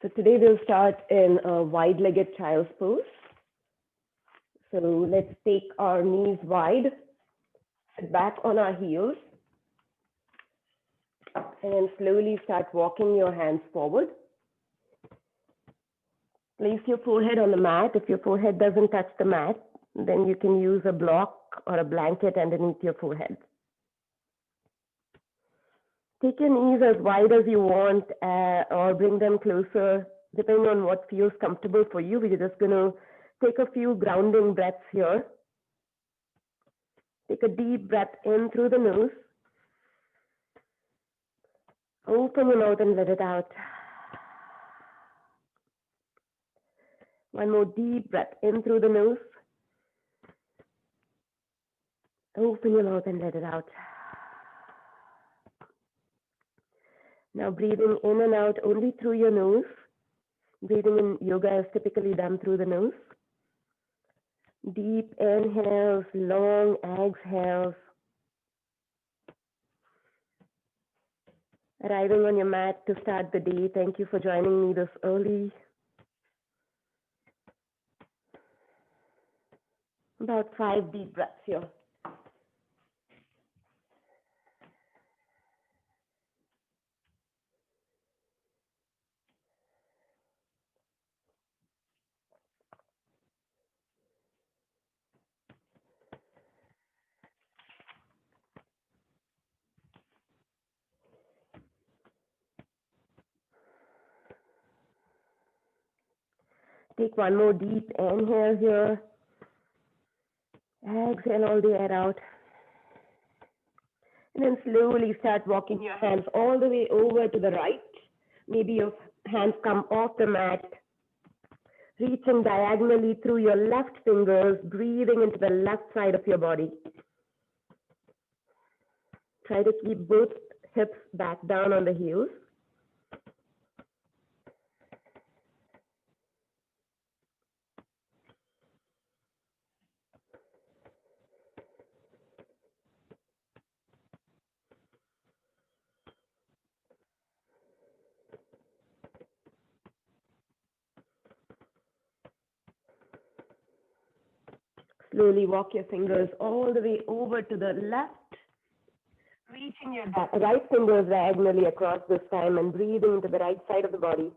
So today we'll start in a wide-legged child's pose. So let's take our knees wide, sit back on our heels, and then slowly start walking your hands forward. Place your forehead on the mat. If your forehead doesn't touch the mat, then you can use a block or a blanket underneath your forehead. Take your knees as wide as you want or bring them closer, depending on what feels comfortable for you. We're just going to take a few grounding breaths here. Take a deep breath in through the nose. Open your mouth and let it out. One more deep breath in through the nose. Open your mouth and let it out. Now breathing in and out only through your nose. Breathing in yoga is typically done through the nose. Deep inhales, long exhales. Arriving on your mat to start the day. Thank you for joining me this early. About 5 deep breaths here. Take one more deep inhale here. Exhale all the air out. And then slowly start walking your hands all the way over to the right. Maybe your hands come off the mat. Reaching diagonally through your left fingers, breathing into the left side of your body. Try to keep both hips back down on the heels. Slowly walk your fingers all the way over to the left, reaching your right fingers diagonally across this time and breathing into the right side of the body.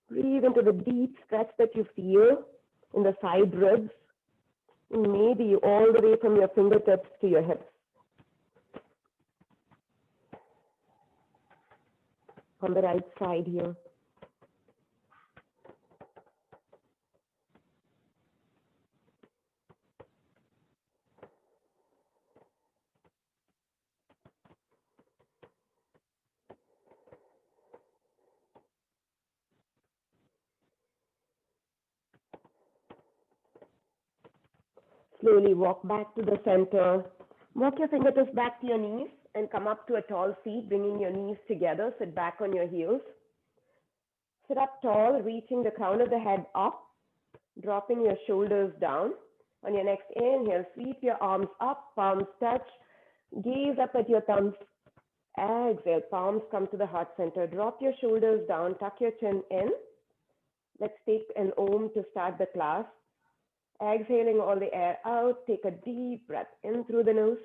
Breathe into the deep stretch that you feel in the side ribs, maybe all the way from your fingertips to your hips. On the right side here. Slowly walk back to the center. Walk your fingertips back to your knees and come up to a tall seat, bringing your knees together. Sit back on your heels. Sit up tall, reaching the crown of the head up, dropping your shoulders down. On your next inhale, sweep your arms up, palms touch. Gaze up at your thumbs. Exhale, palms come to the heart center. Drop your shoulders down, tuck your chin in. Let's take an Om to start the class. Exhaling all the air out, take a deep breath in through the nose.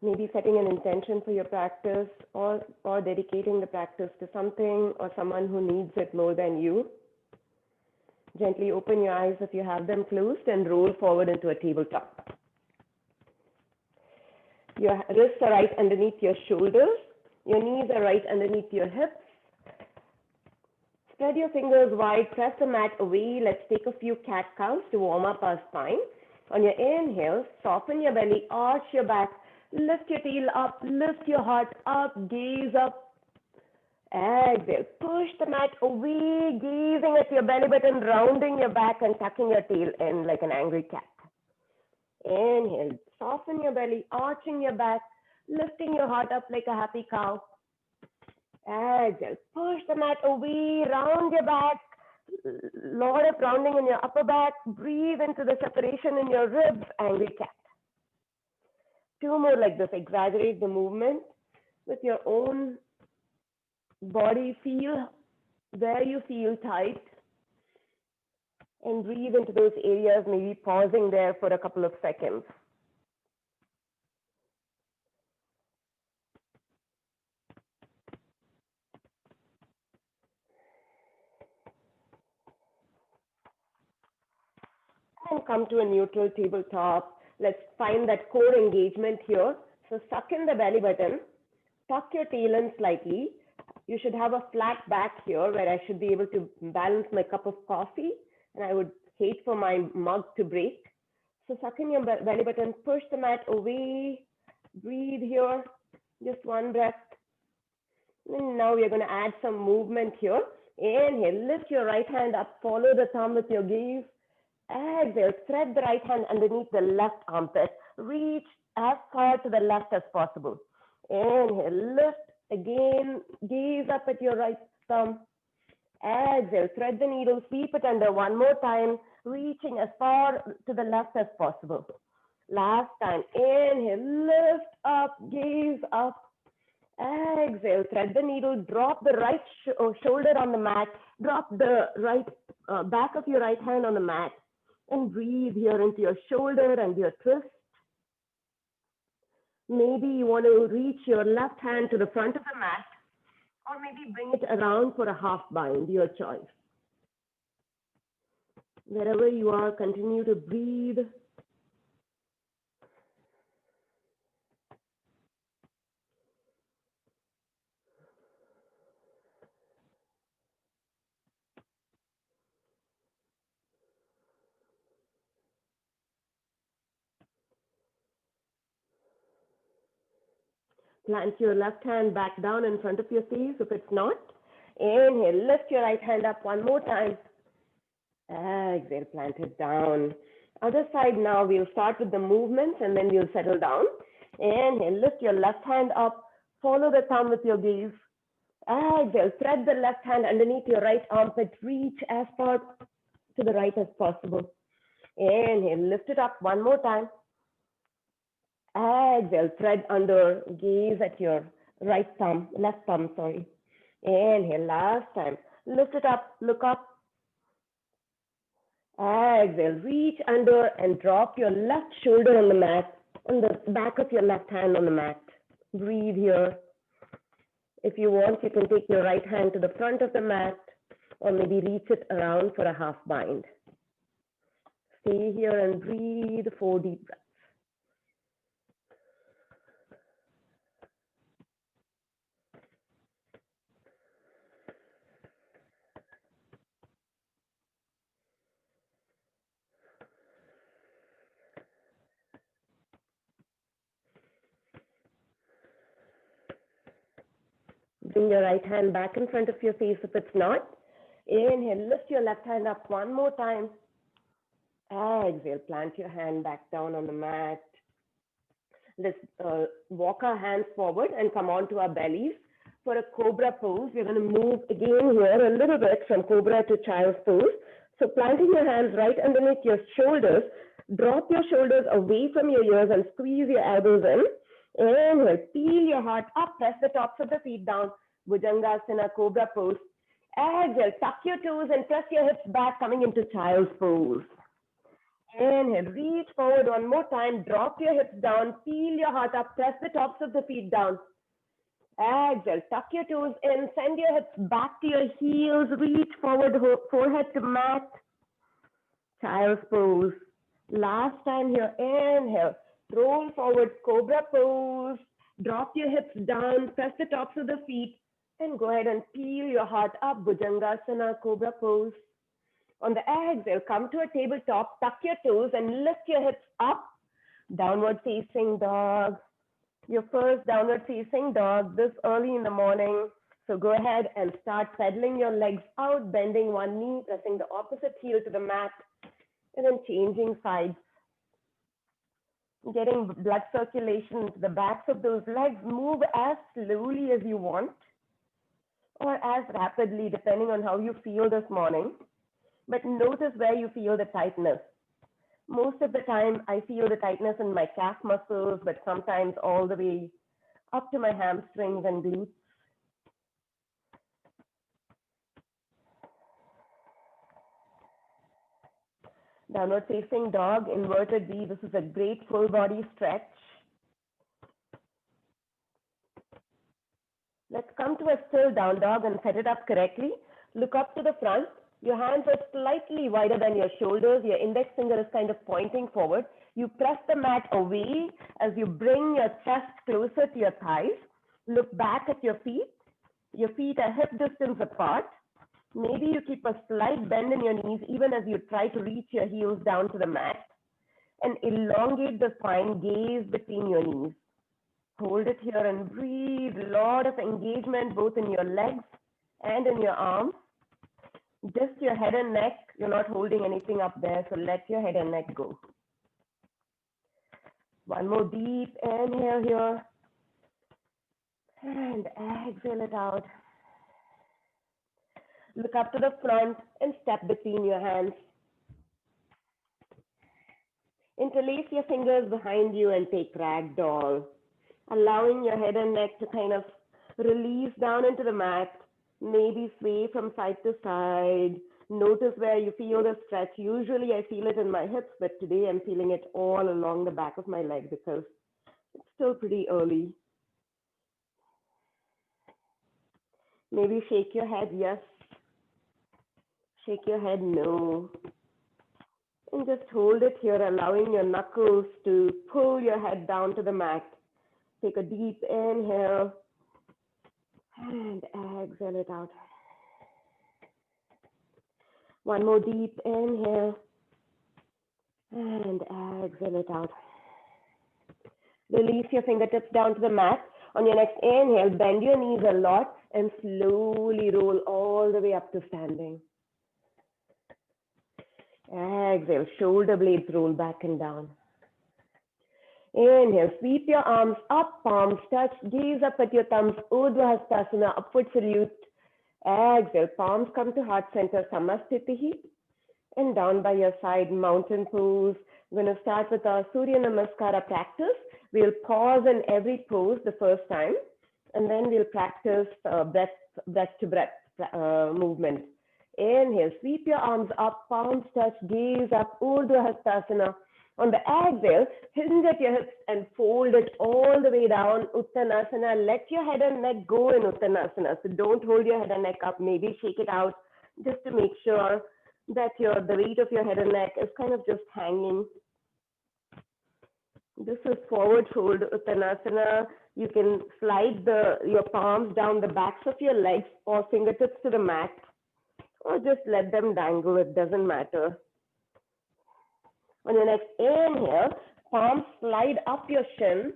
Maybe setting an intention for your practice or dedicating the practice to something or someone who needs it more than you. Gently open your eyes if you have them closed and roll forward into a tabletop. Your wrists are right underneath your shoulders. Your knees are right underneath your hips. Spread your fingers wide, press the mat away. Let's take a few cat cows to warm up our spine. On your inhale, soften your belly, arch your back, lift your tail up, lift your heart up, gaze up. Exhale, push the mat away, gazing at your belly button, rounding your back and tucking your tail in like an angry cat. Inhale, soften your belly, arching your back, lifting your heart up like a happy cow. Exhale, push the mat away, round your back, Lot of rounding in your upper back. Breathe into the separation in your ribs, angry cat. 2 more like this. Exaggerate the movement with your own body. Feel where you feel tight and breathe into those areas, maybe pausing there for a couple of seconds. And come to a neutral tabletop. Let's find that core engagement here. So suck in the belly button, tuck your tail in slightly. You should have a flat back here where I should be able to balance my cup of coffee, and I would hate for my mug to break. So suck in your belly button, push the mat away, breathe here, just one breath. And now we're going to add some movement here. Inhale, lift your right hand up, follow the thumb with your gaze. Exhale, thread the right hand underneath the left armpit. Reach as far to the left as possible. Inhale, lift again, gaze up at your right thumb. Exhale, thread the needle, sweep it under one more time, reaching as far to the left as possible. Last time, inhale, lift up, gaze up. Exhale, thread the needle, drop the right shoulder on the mat, drop the right back of your right hand on the mat, and breathe here into your shoulder and your twist. Maybe you want to reach your left hand to the front of the mat, or maybe bring it around for a half bind, your choice. Wherever you are, continue to breathe. Plant your left hand back down in front of your face if it's not. Inhale, lift your right hand up one more time. Exhale, plant it down. Other side now, we'll start with the movements and then we'll settle down. Inhale, lift your left hand up, follow the thumb with your gaze. Exhale, thread the left hand underneath your right armpit, reach as far to the right as possible. Inhale, lift it up one more time. Exhale, thread under, gaze at your right thumb, left thumb, sorry. Inhale, last time. Lift it up, look up. Exhale, reach under and drop your left shoulder on the mat, on the back of your left hand on the mat. Breathe here. If you want, you can take your right hand to the front of the mat or maybe reach it around for a half bind. Stay here and breathe 4 deep breaths. Bring your right hand back in front of your face if it's not. Inhale, lift your left hand up one more time. Exhale, plant your hand back down on the mat. Let's walk our hands forward and come onto our bellies. For a cobra pose, we're going to move again here a little bit from cobra to child's pose. So planting your hands right underneath your shoulders, drop your shoulders away from your ears and squeeze your elbows in. Inhale, peel your heart up, press the tops of the feet down, Bhujangasana, cobra pose. Exhale, tuck your toes and press your hips back, coming into child's pose. Inhale, reach forward one more time, drop your hips down, peel your heart up, press the tops of the feet down. Exhale, tuck your toes in, send your hips back to your heels, reach forward, forehead to mat. Child's pose. Last time here, inhale, roll forward, cobra pose, drop your hips down, press the tops of the feet, and go ahead and peel your heart up, Bhujangasana, cobra pose. On the exhale, come to a tabletop, tuck your toes and lift your hips up, downward facing dog. Your first downward facing dog this early in the morning. So go ahead and start pedaling your legs out, bending one knee, pressing the opposite heel to the mat, and then changing sides. Getting blood circulation to the backs of those legs. Move as slowly as you want or as rapidly, depending on how you feel this morning. but notice where you feel the tightness. Most of the time, I feel the tightness in my calf muscles, but sometimes all the way up to my hamstrings and glutes. Downward facing dog, inverted V. This is a great full body stretch. Let's come to a still down dog and set it up correctly. Look up to the front. Your hands are slightly wider than your shoulders. Your index finger is kind of pointing forward. You press the mat away as you bring your chest closer to your thighs. Look back at your feet. Your feet are hip distance apart. Maybe you keep a slight bend in your knees even as you try to reach your heels down to the mat. And elongate the spine, gaze between your knees. Hold it here and breathe. A lot of engagement both in your legs and in your arms. Just your head and neck. You're not holding anything up there, so let your head and neck go. One more deep inhale here. And exhale it out. Look up to the front and step between your hands. Interlace your fingers behind you and take ragdoll, allowing your head and neck to kind of release down into the mat, maybe sway from side to side. Notice where you feel the stretch. Usually I feel it in my hips, but today I'm feeling it all along the back of my leg because it's still pretty early. Maybe shake your head, yes. Shake your head, no. And just hold it here, allowing your knuckles to pull your head down to the mat. Take a deep inhale and exhale it out. One more deep inhale and exhale it out. Release your fingertips down to the mat. On your next inhale, bend your knees a lot and slowly roll all the way up to standing. Exhale, shoulder blades roll back and down. Inhale, sweep your arms up, palms touch, gaze up at your thumbs, Urdhva Hastasana, upward salute. Exhale, palms come to heart center, Samastitihi, and down by your side, mountain pose. We're going to start with our Surya Namaskara practice. We'll pause in every pose the first time, and then we'll practice breath to breath movement. Inhale, sweep your arms up, palms touch, gaze up, Urdhva Hastasana. On the exhale, hinge at your hips and fold it all the way down, Uttanasana. Let your head and neck go in Uttanasana. So don't hold your head and neck up, maybe shake it out just to make sure that the weight of your head and neck is kind of just hanging. This is forward fold Uttanasana. You can slide your palms down the backs of your legs or fingertips to the mat, or just let them dangle, it doesn't matter. On your next inhale, palms slide up your shin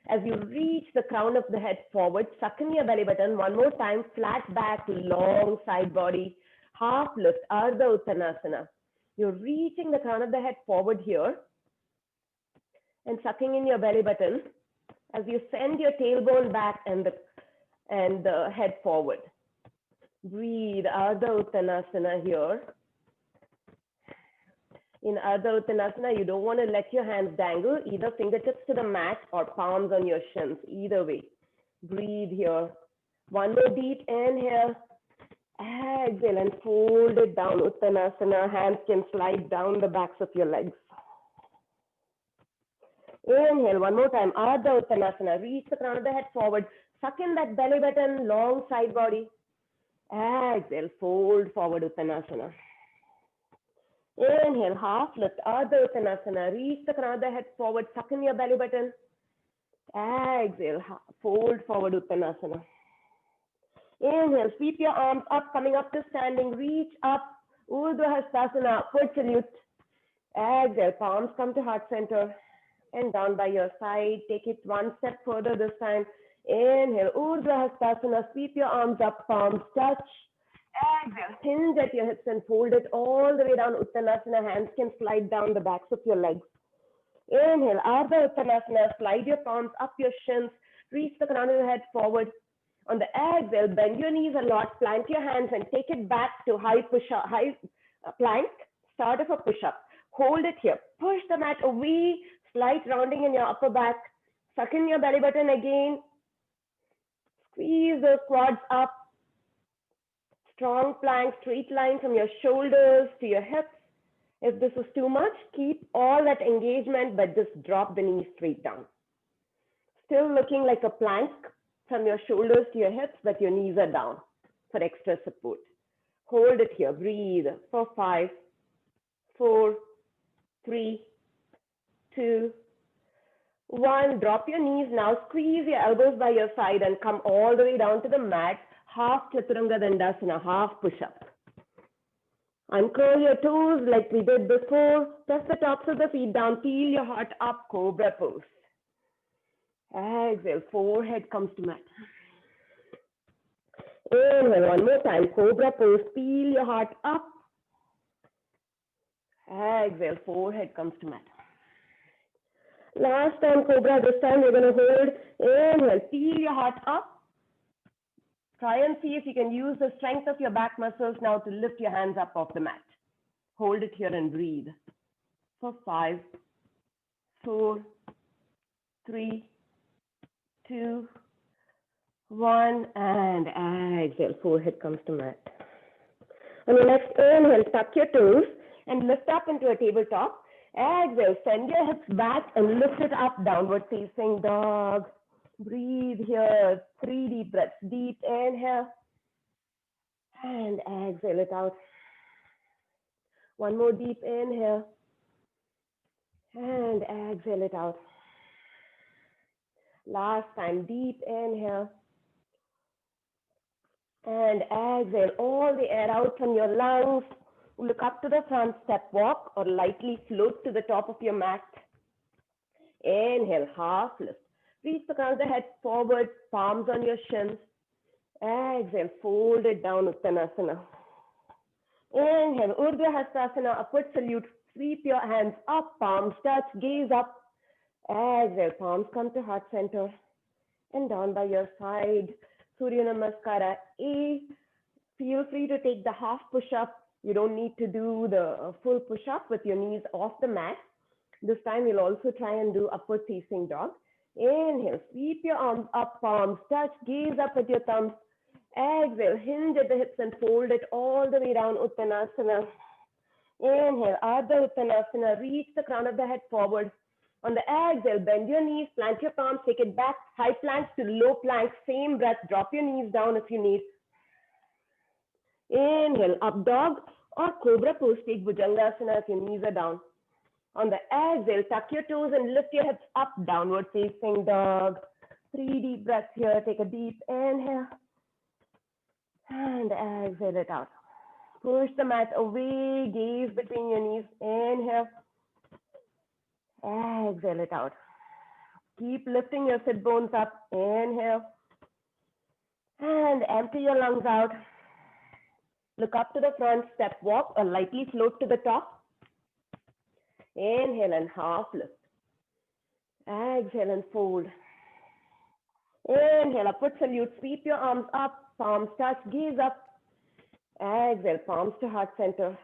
as you reach the crown of the head forward, suck in your belly button. One more time, flat back, long side body, half lift, Ardha Uttanasana. You're reaching the crown of the head forward here and sucking in your belly button as you send your tailbone back and the head forward. Breathe, Ardha Uttanasana here. In Ardha Uttanasana, you don't want to let your hands dangle, either fingertips to the mat or palms on your shins, either way. Breathe here. One more deep inhale. Exhale and fold it down, Uttanasana. Hands can slide down the backs of your legs. Inhale, one more time, Ardha Uttanasana. Reach the crown of the head forward. Suck in that belly button, long side body. Exhale, fold forward, Uttanasana. Inhale, half lift, Ardha Uttanasana. Reach the crown of the head forward, suck in your belly button. Exhale, fold forward, Uttanasana. Inhale, sweep your arms up, coming up to standing. Reach up, Urdhva Hastasana, upward salute. Exhale, palms come to heart center and down by your side. Take it one step further this time. Inhale, Urdhva Hastasana. Sweep your arms up, palms touch. Exhale, hinge at your hips and fold it all the way down, Uttanasana. Hands can slide down the backs of your legs. Inhale, Ardha Uttanasana. Slide your palms up your shins. Reach the crown of your head forward. On the exhale, bend your knees a lot. Plant your hands and take it back to high plank, start of a push-up. Hold it here. Push the mat away, slight rounding in your upper back. Suck in your belly button again. Squeeze the quads up. Strong plank, straight line from your shoulders to your hips. If this is too much, keep all that engagement, but just drop the knees straight down. Still looking like a plank from your shoulders to your hips, but your knees are down for extra support. Hold it here. Breathe for 5, 4, 3, 2, 1. Drop your knees now. Squeeze your elbows by your side and come all the way down to the mat. Half Chaturanga Dandasana, half push-up. Uncurl your toes like we did before. Press the tops of the feet down. Peel your heart up. Cobra pose. Exhale. Forehead comes to mat. Inhale. One more time. Cobra pose. Peel your heart up. Exhale. Forehead comes to mat. Last time Cobra. This time we're going to hold. Inhale. Peel your heart up. Try and see if you can use the strength of your back muscles now to lift your hands up off the mat. Hold it here and breathe. For 5, 4, 3, 2, 1, and exhale. Forehead comes to mat. On your next inhale, tuck your toes and lift up into a tabletop. Exhale, send your hips back and lift it up, downward facing dog. Breathe here, 3 deep breaths. Deep inhale and exhale it out. One more deep inhale and exhale it out. Last time, deep inhale and exhale all the air out from your lungs. Look up to the front, step walk or lightly float to the top of your mat. Inhale, half lift. Reach the crown of the head forward, palms on your shins. Exhale, fold it down, Uttanasana. Inhale, Urdhva Hastasana, upward salute. Sweep your hands up, palms touch, gaze up. Exhale, palms come to heart center. And down by your side, Surya Namaskara A. Feel free to take the half push-up. You don't need to do the full push-up with your knees off the mat. This time we'll also try and do upward facing dog. Inhale, sweep your arms up, palms touch, gaze up at your thumbs. Exhale, hinge at the hips and fold it all the way down, Uttanasana. Inhale, Ardha Uttanasana, reach the crown of the head forward. On the exhale, bend your knees, plant your palms, take it back, high plank to low plank, same breath, drop your knees down if you need. Inhale, up dog or cobra pose, take Bhujangasana if your knees are down. On the exhale, tuck your toes and lift your hips up, downward facing dog. 3 deep breaths here, take a deep inhale. And exhale it out. Push the mat away, gaze between your knees, inhale. Exhale it out. Keep lifting your sit bones up, inhale. And empty your lungs out. Look up to the front, step walk or lightly float to the top. Inhale and half lift. Exhale and fold. Inhale, upward salute, sweep your arms up, palms touch, gaze up. Exhale, palms to heart center.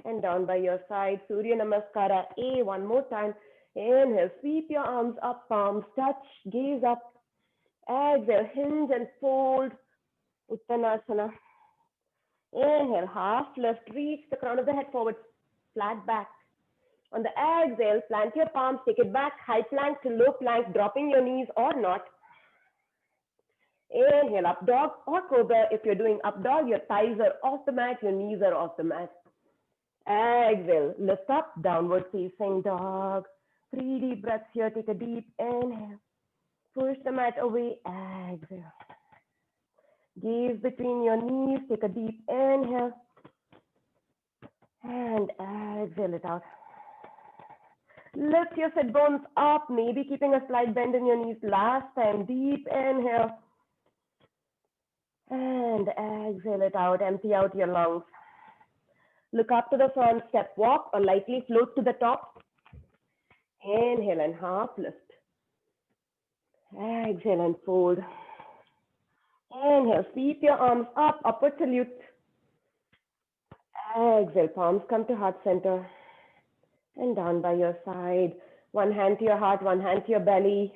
And down by your side, Surya Namaskara A. One more time. Inhale, sweep your arms up, palms touch, gaze up. Exhale, hinge and fold, Uttanasana. Inhale, half lift, reach the crown of the head forward, flat back. On the exhale, plant your palms, take it back, high plank to low plank, dropping your knees or not. Inhale, up dog or cobra. If you're doing up dog, your thighs are off the mat, your knees are off the mat. Exhale, lift up, downward facing dog. 3 deep breaths here, take a deep inhale. Push the mat away, exhale. Gaze between your knees, take a deep inhale. And exhale it out. Lift your sit bones up, maybe keeping a slight bend in your knees. Last time, deep inhale. And exhale it out, empty out your lungs. Look up to the front, step walk or lightly float to the top. Inhale and half lift. Exhale and fold. Inhale, sweep your arms up, upward salute. Exhale, palms come to heart center and down by your side. One hand to your heart, one hand to your belly.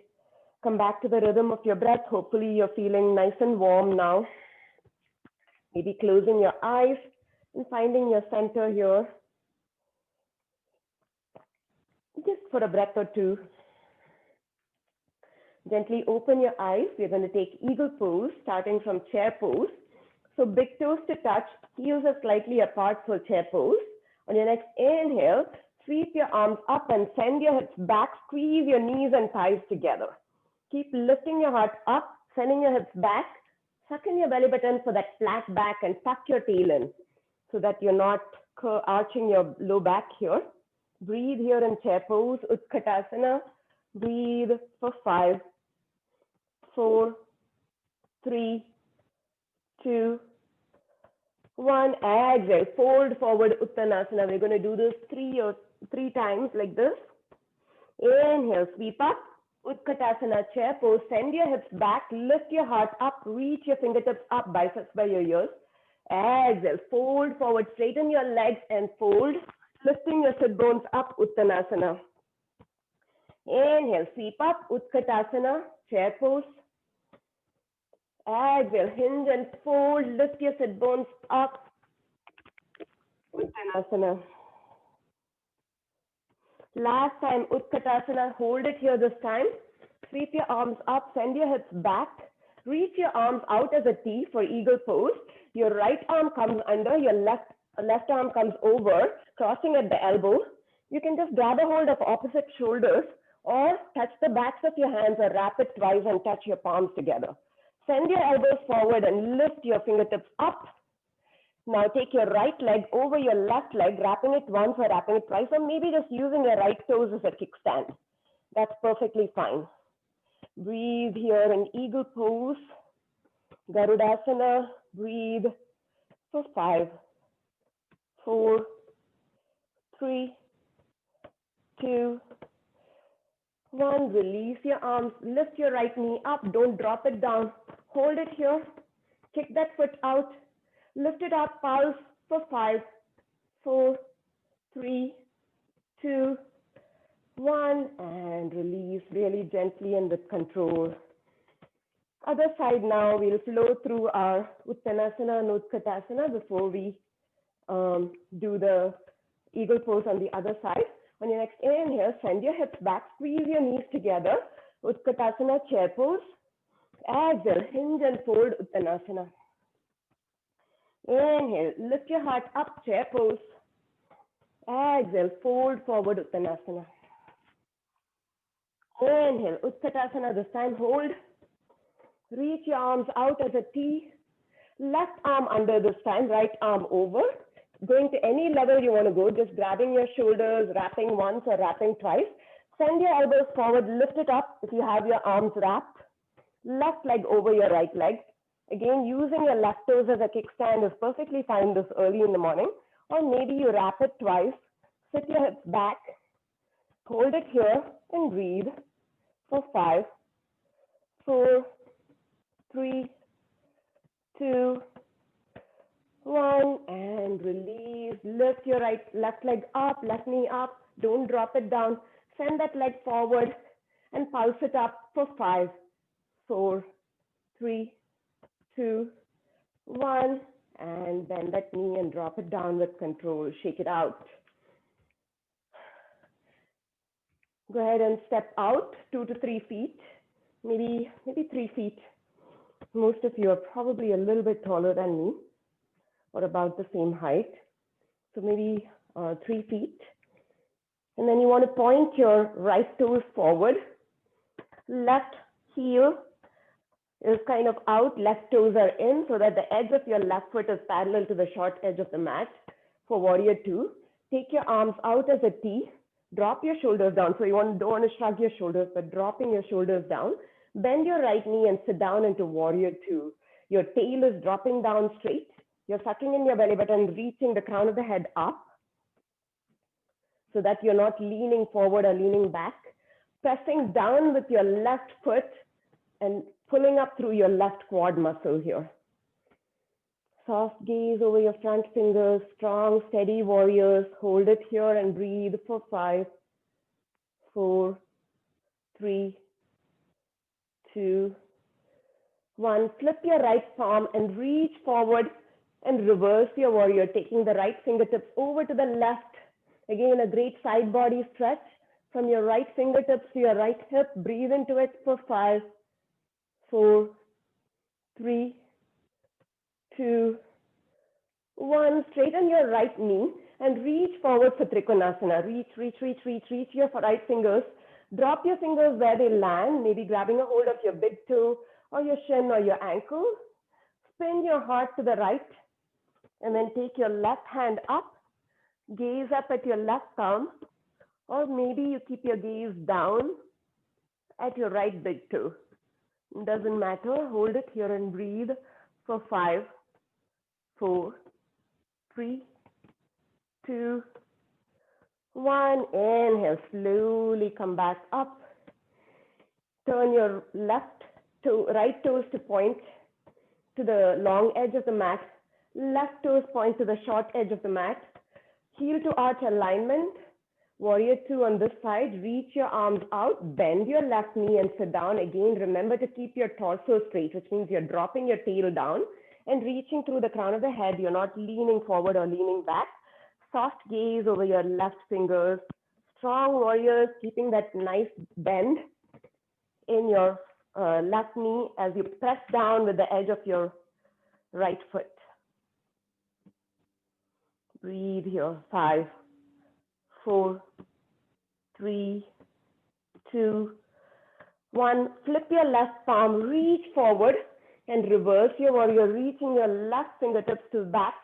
Come back to the rhythm of your breath. Hopefully you're feeling nice and warm now. Maybe closing your eyes and finding your center here. Just for a breath or two. Gently open your eyes. We're going to take eagle pose, starting from chair pose. So big toes to touch, heels are slightly apart for chair pose. On your next inhale, sweep your arms up and send your hips back, squeeze your knees and thighs together. Keep lifting your heart up, sending your hips back, suck in your belly button for that flat back and tuck your tail in so that you're not arching your low back here. Breathe here in chair pose, Utkatasana. Breathe for 5, 4, 3, 2, 1. Exhale, fold forward Uttanasana. We're going to do this three times like this. Inhale, sweep up, Utkatasana, chair pose. Send your hips back, lift your heart up, reach your fingertips up, biceps by your ears. Exhale, fold forward, straighten your legs and fold, lifting your sit bones up, Uttanasana. Inhale, sweep up, Utkatasana, chair pose. Exhale, hinge and fold, lift your sit bones up, Uttanasana. Last time, Utkatasana, hold it here this time. Sweep your arms up, send your hips back. Reach your arms out as a T for eagle pose. Your right arm comes under, your left arm comes over, crossing at the elbow. You can just grab a hold of opposite shoulders or touch the backs of your hands or wrap it twice and touch your palms together. Send your elbows forward and lift your fingertips up. Now take your right leg over your left leg, wrapping it once or wrapping it twice, or maybe just using your right toes as a kickstand. That's perfectly fine. Breathe here in eagle pose, Garudasana. Breathe for 5, 4, 3, 2, 1. Release your arms, lift your right knee up, don't drop it down. Hold it here, kick that foot out, lift it up, pulse for 5, 4, 3, 2, 1, and release really gently and with control. Other side now, we'll flow through our Uttanasana and Utkatasana before we do the eagle pose on the other side. On your next inhale, send your hips back, squeeze your knees together, Utkatasana, chair pose. Exhale, hinge and fold, Uttanasana. Inhale, lift your heart up, chair pose. Exhale, fold forward, Uttanasana. Inhale, Utkatasana, this time hold. Reach your arms out as a T. Left arm under this time, right arm over. Going to any level you want to go, just grabbing your shoulders, wrapping once or wrapping twice. Send your elbows forward, lift it up if you have your arms wrapped. Left leg over your right leg. Again, using your left toes as a kickstand is perfectly fine this early in the morning. Or maybe you wrap it twice, sit your hips back, hold it here and breathe for 5, 4, 3, 2, 1, and release. Lift your left leg up, left knee up. Don't drop it down. Send that leg forward and pulse it up for 5, 4, 3, 2, 1, and bend that knee and drop it down with control. Shake it out. Go ahead and step out 2 to 3 feet, maybe 3 feet. Most of you are probably a little bit taller than me, or about the same height. So maybe 3 feet. And then you want to point your right toes forward. Left heel is kind of out, left toes are in, so that the edge of your left foot is parallel to the short edge of the mat for warrior 2. Take your arms out as a T. Drop your shoulders down. So you don't want to shrug your shoulders, but dropping your shoulders down. Bend your right knee and sit down into warrior 2. Your tail is dropping down straight. You're sucking in your belly button, reaching the crown of the head up so that you're not leaning forward or leaning back. Pressing down with your left foot and pulling up through your left quad muscle here. Soft gaze over your front fingers, strong, steady warriors. Hold it here and breathe for 5, 4, 3, 2, 1. Flip your right palm and reach forward and reverse your warrior, taking the right fingertips over to the left. Again, a great side body stretch from your right fingertips to your right hip. Breathe into it for 5, 4, 3, 2, 1. Straighten your right knee and reach forward for Trikonasana. Reach your right fingers. Drop your fingers where they land, maybe grabbing a hold of your big toe or your shin or your ankle. Spin your heart to the right and then take your left hand up. Gaze up at your left thumb, or maybe you keep your gaze down at your right big toe. It doesn't matter. Hold it here and breathe for 5, 4, 3, 2, 1. Inhale, slowly come back up. Turn your right toes to point to the long edge of the mat. Left toes point to the short edge of the mat. Heel to arch alignment. Warrior 2 on this side. Reach your arms out. Bend your left knee and sit down. Again, remember to keep your torso straight, which means you're dropping your tail down and reaching through the crown of the head. You're not leaning forward or leaning back. Soft gaze over your left fingers. Strong warriors, keeping that nice bend in your left knee as you press down with the edge of your right foot. Breathe here. 5, 4, 3, 2, 1. Flip your left palm, reach forward and reverse your warrior, reaching your left fingertips to back.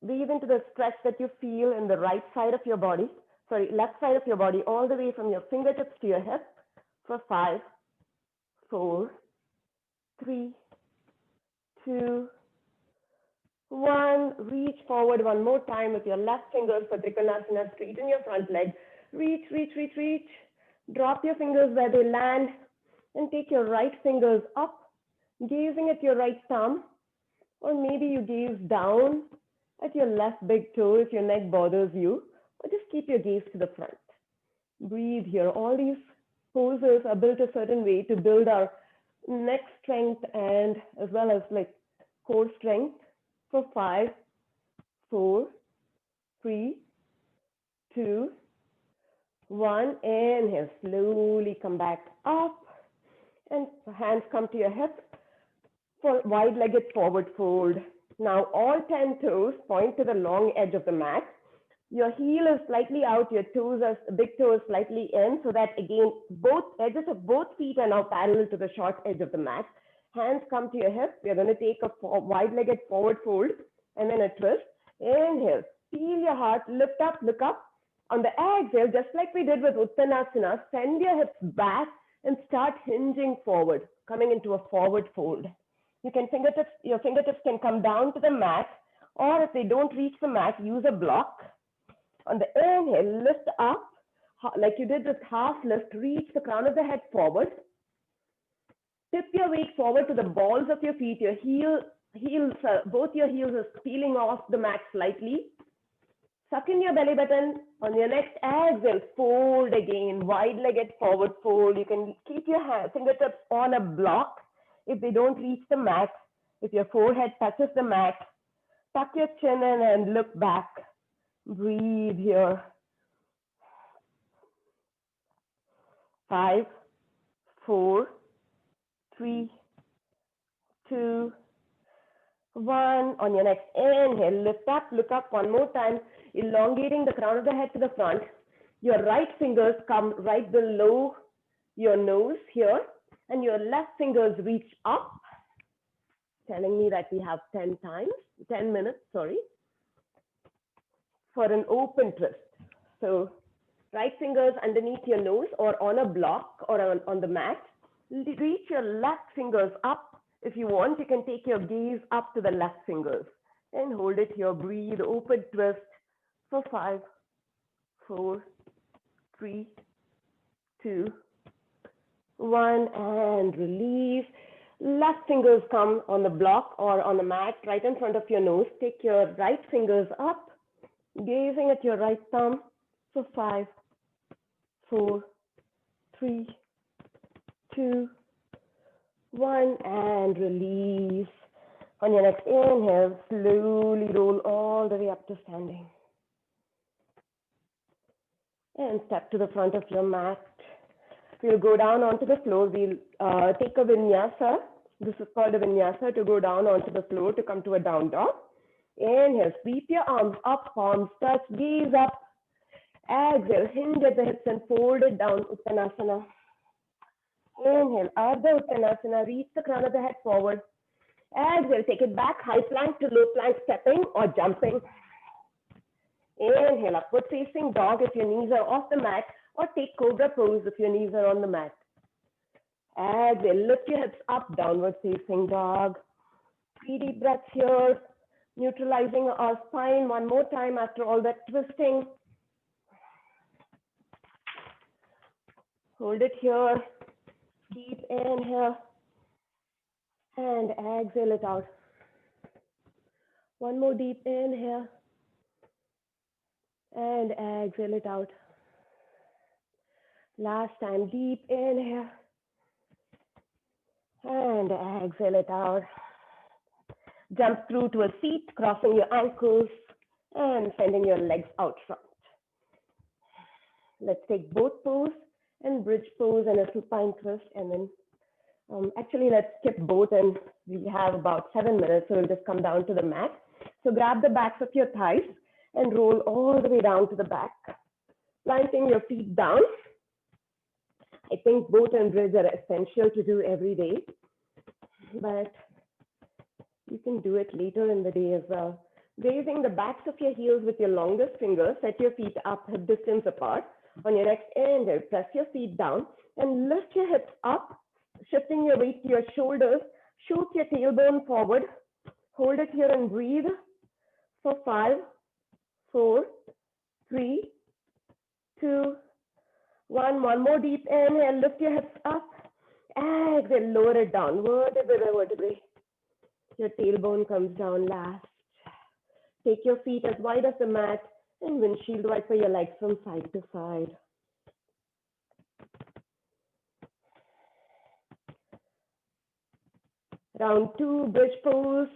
Breathe into the stretch that you feel in the right side of your body, left side of your body, all the way from your fingertips to your hip for 5, 4, 3, 2, 1. Reach forward one more time with your left fingers for Trikonasana. Straighten your front leg. Reach. Drop your fingers where they land and take your right fingers up, gazing at your right thumb, or maybe you gaze down at your left big toe if your neck bothers you, or just keep your gaze to the front. Breathe here. All these poses are built a certain way to build our neck strength and as well as like core strength for 5, 4, 3, 2, 1. Inhale, slowly come back up and hands come to your hip for wide-legged forward fold. Now all 10 toes point to the long edge of the mat. Your heel is slightly out, your big toe is slightly in, so that again, both edges of both feet are now parallel to the short edge of the mat. Hands come to your hip. We're going to take a wide-legged forward fold and then a twist. Inhale, feel your heart, lift up, look up. On the exhale, just like we did with Uttanasana, send your hips back and start hinging forward, coming into a forward fold. Your fingertips can come down to the mat, or if they don't reach the mat, use a block. On the inhale, lift up, like you did this half lift, reach the crown of the head forward. Tip your weight forward to the balls of your feet. Your both your heels are peeling off the mat slightly. Suck in your belly button. On your next exhale, fold again, wide-legged forward fold. You can keep your fingertips on a block if they don't reach the mat. If your forehead touches the mat, tuck your chin in and look back. Breathe here. 5, 4, 3, 2, 1. On your next inhale, lift up, look up one more time, elongating the crown of the head to the front. Your right fingers come right below your nose here, and your left fingers reach up, telling me that we have 10 minutes, for an open twist. So right fingers underneath your nose or on a block or on the mat. Reach your left fingers up. If you want, you can take your gaze up to the left fingers and hold it here. Breathe, open twist for 5, 4, 3, 2, 1, and release. Left fingers come on the block or on the mat right in front of your nose. Take your right fingers up, gazing at your right thumb for 5, 4, 3, 2, 1, and release. On your next inhale, slowly roll all the way up to standing. And step to the front of your mat. We'll go down onto the floor. We'll take a vinyasa. This is called a vinyasa, to go down onto the floor to come to a down dog. Inhale, sweep your arms up, palms touch, gaze up. Exhale, hinge at the hips and fold it down, Uttanasana. Inhale, Ardha Uttanasana, reach the crown of the head forward. Exhale, take it back, high plank to low plank, stepping or jumping. Inhale, upward facing dog if your knees are off the mat, or take cobra pose if your knees are on the mat. Exhale, lift your hips up, downward facing dog. 3 deep breaths here, neutralizing our spine one more time after all that twisting. Hold it here. Deep inhale and exhale it out. One more deep inhale and exhale it out. Last time, deep inhale and exhale it out. Jump through to a seat, crossing your ankles and sending your legs out front. Let's take both pose and bridge pose and a supine twist, and then actually let's skip both, and we have about 7 minutes, so we'll just come down to the mat. So grab the backs of your thighs and roll all the way down to the back, planting your feet down. I think both and bridge are essential to do every day, but you can do it later in the day as well. Raising the backs of your heels with your longest fingers, set your feet up hip distance apart. On your next inhale, press your feet down and lift your hips up, shifting your weight to your shoulders. Shoot your tailbone forward. Hold it here and breathe for 5, 4, 3, 2, 1. One more deep inhale, lift your hips up. Exhale, lower it down, vertebrae by vertebrae. Your tailbone comes down last. Take your feet as wide as the mat and windshield wiper your legs from side to side. Round 2, bridge pose.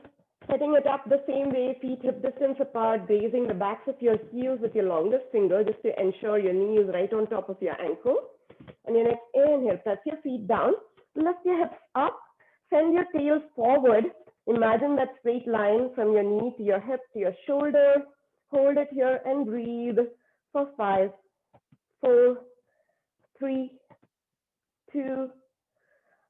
Setting it up the same way, feet hip distance apart, grazing the backs of your heels with your longest finger just to ensure your knee is right on top of your ankle. On your next inhale, press your feet down, lift your hips up, send your tails forward. Imagine that straight line from your knee to your hip to your shoulder. Hold it here and breathe for 5, 4, 3, 2,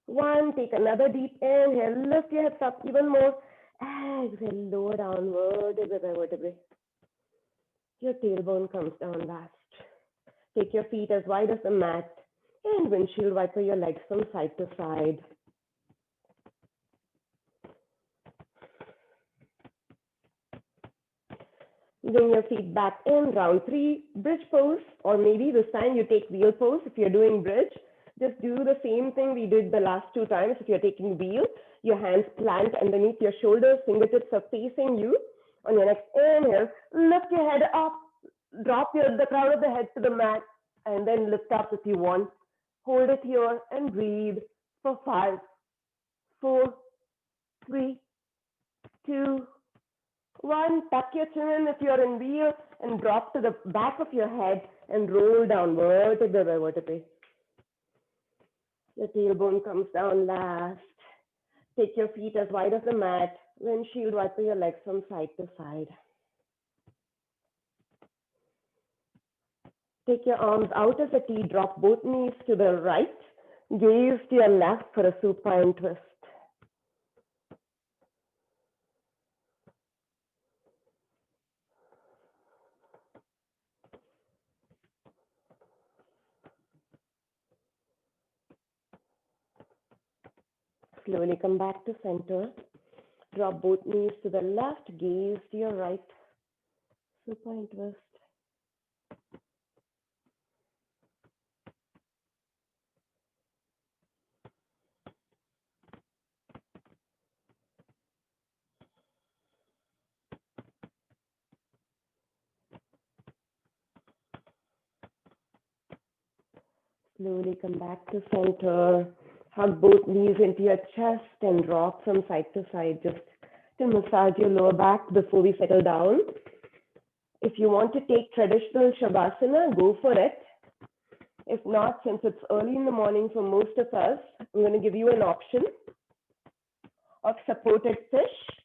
1. Take another deep inhale, lift your hips up even more. Exhale, lower down, vertebrae by vertebrae. Your tailbone comes down last. Take your feet as wide as the mat and windshield wiper your legs from side to side. Bring your feet back in, round 3, bridge pose, or maybe this time you take wheel pose. If you're doing bridge, just do the same thing we did the last 2 times. If you're taking wheel, your hands plant underneath your shoulders, fingertips are facing you. On your next inhale, lift your head up, drop the crown of the head to the mat, and then lift up if you want. Hold it here and breathe for 5, 4, 3, 2, 1. Tuck your chin if you're in wheel and drop to the back of your head and roll down vertebrae by vertebrae. Your tailbone comes down last. Take your feet as wide as the mat. Windshield wiper your legs from side to side. Take your arms out as a T. Drop both knees to the right. Gaze to your left for a supine twist. Slowly come back to center. Drop both knees to the left. Gaze to your right. Supine twist. Slowly come back to center. Hug both knees into your chest and rock from side to side just to massage your lower back before we settle down. If you want to take traditional Shavasana, go for it. If not, since it's early in the morning for most of us, I'm going to give you an option of supported fish,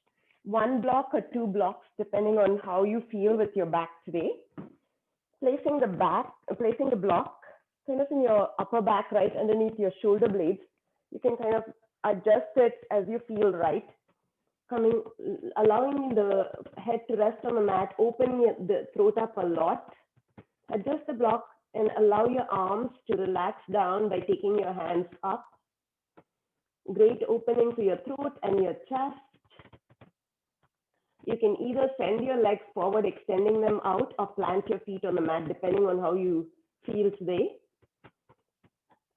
one block or two blocks, depending on how you feel with your back today. Placing the block kind of in your upper back, right underneath your shoulder blades. You can kind of adjust it as you feel right. Allowing the head to rest on the mat, open the throat up a lot. Adjust the block and allow your arms to relax down by taking your hands up. Great opening for your throat and your chest. You can either send your legs forward, extending them out, or plant your feet on the mat, depending on how you feel today.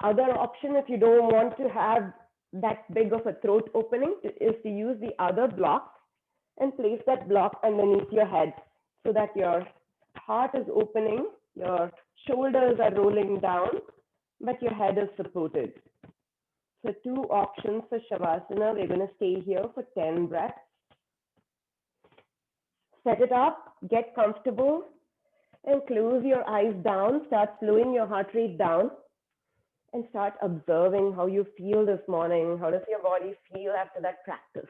Other option, if you don't want to have that big of a throat opening, is to use the other block and place that block underneath your head so that your heart is opening, your shoulders are rolling down, but your head is supported. So 2 options for Shavasana. We're going to stay here for 10 breaths. Set it up, get comfortable, and close your eyes down. Start slowing your heart rate down and start observing how you feel this morning. How does your body feel after that practice?